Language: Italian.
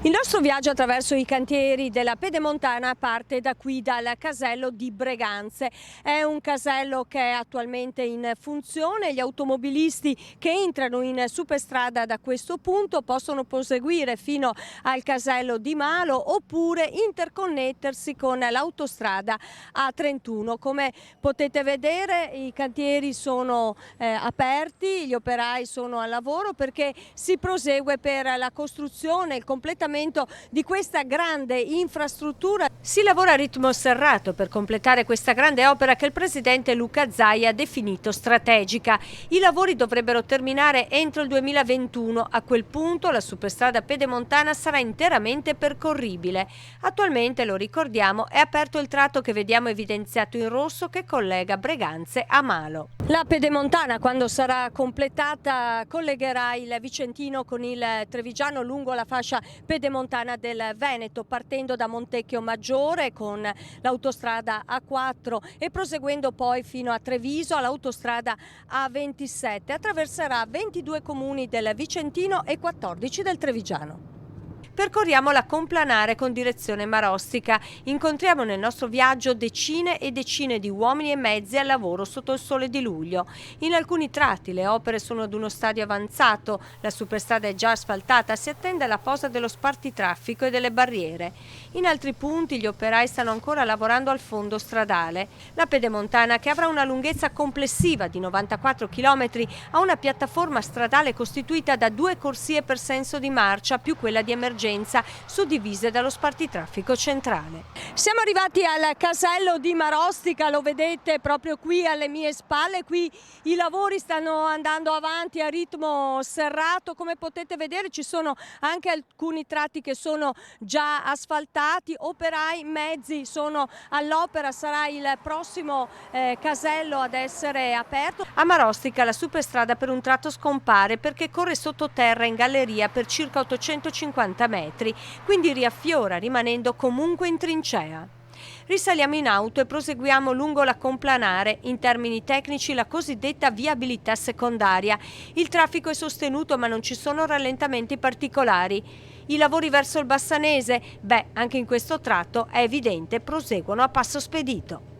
Il nostro viaggio attraverso i cantieri della Pedemontana parte da qui, dal casello di Breganze. È un casello che è attualmente in funzione. Gli automobilisti che entrano in superstrada da questo punto possono proseguire fino al casello di Malo oppure interconnettersi con l'autostrada A31. Come potete vedere, i cantieri sono aperti, gli operai sono al lavoro perché si prosegue per la costruzione, il completamento di questa grande infrastruttura. Si lavora a ritmo serrato per completare questa grande opera che il presidente Luca Zaia ha definito strategica. I lavori dovrebbero terminare entro il 2021. A quel punto la superstrada pedemontana sarà interamente percorribile. Attualmente, lo ricordiamo, è aperto il tratto che vediamo evidenziato in rosso che collega Breganze a Malo. La pedemontana, quando sarà completata, collegherà il Vicentino con il Trevigiano lungo la fascia pedemontana del Veneto, partendo da Montecchio Maggiore con l'autostrada A4 e proseguendo poi fino a Treviso all'autostrada A27. Attraverserà 22 comuni del Vicentino e 14 del Trevigiano. Percorriamo la Complanare con direzione Marostica. Incontriamo nel nostro viaggio decine e decine di uomini e mezzi al lavoro sotto il sole di luglio. In alcuni tratti le opere sono ad uno stadio avanzato, la superstrada è già asfaltata, si attende la posa dello spartitraffico e delle barriere. In altri punti gli operai stanno ancora lavorando al fondo stradale. La pedemontana, che avrà una lunghezza complessiva di 94 km, ha una piattaforma stradale costituita da 2 corsie per senso di marcia più quella di emergenza, suddivise dallo spartitraffico centrale. Siamo arrivati al casello di Marostica, lo vedete proprio qui alle mie spalle. Qui i lavori stanno andando avanti a ritmo serrato. Come potete vedere ci sono anche alcuni tratti che sono già asfaltati, operai, mezzi sono all'opera, sarà il prossimo casello ad essere aperto. A Marostica la superstrada per un tratto scompare perché corre sottoterra in galleria per circa 850 metri, quindi riaffiora rimanendo comunque in trincea. Risaliamo in auto e proseguiamo lungo la Complanare, in termini tecnici la cosiddetta viabilità secondaria. Il traffico è sostenuto ma non ci sono rallentamenti particolari. I lavori verso il Bassanese? Anche in questo tratto è evidente, proseguono a passo spedito.